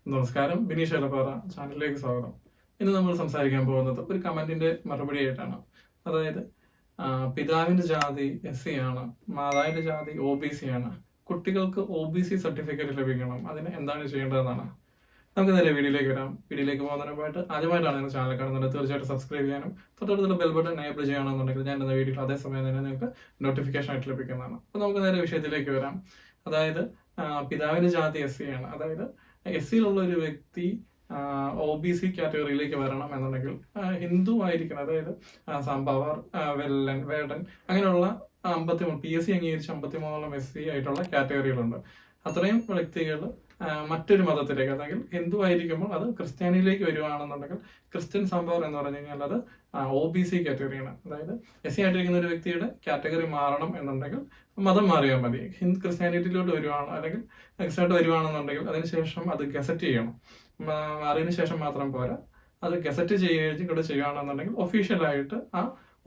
നമസ്കാരം, ബിനീഷ് എലപ്പാറ ചാനലിലേക്ക് സ്വാഗതം. ഇന്ന് നമ്മൾ സംസാരിക്കാൻ പോകുന്നത് ഒരു കമന്റിന്റെ മറുപടി ആയിട്ടാണ്. അതായത് പിതാവിന്റെ ജാതി SC ആണ്, മാതാവിന്റെ ജാതി OBC ആണ്, കുട്ടികൾക്ക് OBC സർട്ടിഫിക്കറ്റ് ലഭിക്കണം, അതിന് എന്താണ് ചെയ്യേണ്ടതെന്നാണ്. നമുക്ക് നേരെ വീഡിയോയിലേക്ക് വരാം. വീഡിയോയിലേക്ക് പോകുന്നതിന് മുമ്പായിട്ട് ആദ്യമായിട്ടാണ് നിങ്ങൾ ചാനൽ കാണുന്നത്, തീർച്ചയായിട്ടും സബ്സ്ക്രൈബ് ചെയ്യാനും തൊട്ടടുത്തുള്ള ബെൽ ബട്ടൺ എനേബിൾ ചെയ്യുകയാണെന്നുണ്ടെങ്കിൽ ഞാൻ എന്ന വീഡിയോ അതേസമയം തന്നെ നിങ്ങൾക്ക് നോട്ടിഫിക്കേഷൻ ആയിട്ട് ലഭിക്കുന്നതാണ്. അപ്പോൾ നമുക്ക് നേരെ വിഷയത്തിലേക്ക് വരാം. അതായത് പിതാവിന്റെ ജാതി SC ആണ്. അതായത് SCയിലുള്ള ഒരു വ്യക്തി OBC കാറ്റഗറിയിലേക്ക് വരണം എന്നുണ്ടെങ്കിൽ ഹിന്ദു ആയിരിക്കണം. അതായത് സംഭവർ, വെല്ലൻ, വേടൻ അങ്ങനെയുള്ള 53 PSC അംഗീകരിച്ച 53 SC ആയിട്ടുള്ള കാറ്റഗറികളുണ്ട്. അത്രയും വ്യക്തികൾ മറ്റൊരു മതത്തിലേക്ക്, അല്ലെങ്കിൽ ഹിന്ദു ആയിരിക്കുമ്പോൾ അത് ക്രിസ്ത്യാനിയിലേക്ക് വരുവാണെന്നുണ്ടെങ്കിൽ ക്രിസ്ത്യൻ സംഭവർ എന്ന് പറഞ്ഞു കഴിഞ്ഞാൽ അത് OBC കാറ്റഗറിയാണ്. അതായത് SC ആയിട്ടിരിക്കുന്ന ഒരു വ്യക്തിയുടെ കാറ്റഗറി മാറണം എന്നുണ്ടെങ്കിൽ മതം മാറിയാൽ മതി. ക്രിസ്ത്യാനിറ്റിയിലോട്ട് വരുവാണ് അല്ലെങ്കിൽ ക്രിസ്ത്യാനിട്ട് വരുവാണെന്നുണ്ടെങ്കിൽ അതിനുശേഷം അത് ഗസറ്റ് ചെയ്യണം. മാറിയതിനു ശേഷം മാത്രം പോരാ, അത് ഗസറ്റ് കൂടെ ചെയ്യുകയാണെന്നുണ്ടെങ്കിൽ ഒഫീഷ്യലായിട്ട് ആ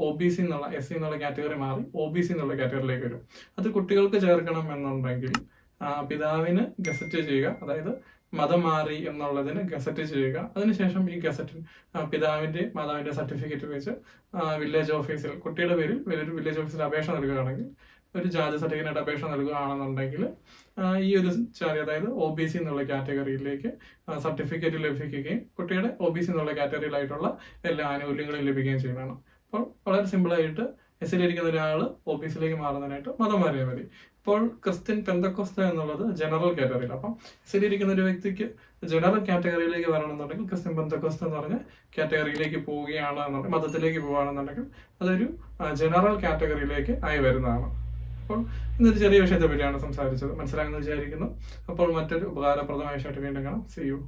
OBC എന്നുള്ള SC എന്നുള്ള കാറ്റഗറി മാറി OBC എന്നുള്ള കാറ്റഗറിയിലേക്ക് വരും. അത് കുട്ടികൾക്ക് ചേർക്കണം എന്നുണ്ടെങ്കിൽ പിതാവിന് ഗസറ്റ് ചെയ്യുക, അതായത് മതം മാറി എന്നുള്ളതിന് ഗസറ്റ് ചെയ്യുക. അതിനുശേഷം ഈ ഗസറ്റ് പിതാവിന്റെ മാതാവിന്റെ സർട്ടിഫിക്കറ്റ് വെച്ച് വില്ലേജ് ഓഫീസിൽ, കുട്ടിയുടെ പേരിൽ വില്ലേജ് ഓഫീസിൽ അപേക്ഷ നൽകുകയാണെങ്കിൽ, ഒരു ജാതി സർട്ടിഫിക്കറ്റ് അപേക്ഷ നൽകുകയാണെന്നുണ്ടെങ്കിൽ ഈ ഒരു ജാതി, അതായത് OBC എന്നുള്ള കാറ്റഗറിയിലേക്ക് സർട്ടിഫിക്കറ്റ് ലഭിക്കുകയും കുട്ടിയുടെ OBC എന്നുള്ള കാറ്റഗറിയിലായിട്ടുള്ള എല്ലാ ആനുകൂല്യങ്ങളും ലഭിക്കുകയും ചെയ്യുന്നതാണ്. അപ്പോൾ വളരെ സിമ്പിളായിട്ട് SCയിലിരിക്കുന്ന ഒരാൾ OBCയിലേക്ക് മാറുന്നതിനായിട്ട് മതം മാറിയാൽ മതി. ഇപ്പോൾ ക്രിസ്ത്യൻ പെന്തക്കോസ്ത എന്നുള്ളത് ജനറൽ കാറ്റഗറിയിൽ. അപ്പം SCയിലിരിക്കുന്ന ഒരു വ്യക്തിക്ക് ജനറൽ കാറ്റഗറിയിലേക്ക് വരണമെന്നുണ്ടെങ്കിൽ ക്രിസ്ത്യൻ പെന്തക്കോസ്ത എന്ന് പറഞ്ഞ കാറ്റഗറിയിലേക്ക് പോവുകയാണെന്നുണ്ടെങ്കിൽ, മതത്തിലേക്ക് പോവുകയാണെന്നുണ്ടെങ്കിൽ അതൊരു ജനറൽ കാറ്റഗറിയിലേക്ക് ആയി വരുന്നതാണ്. അപ്പോൾ ഇന്നൊരു ചെറിയ വിഷയത്തെ പറ്റിയാണ് സംസാരിച്ചത്. മനസ്സിലാകുമെന്ന് വിചാരിക്കുന്നു. അപ്പോൾ മറ്റൊരു ഉപകാരപ്രദമായ വിഷയമായിട്ട് വീണ്ടും കാണാം. See you.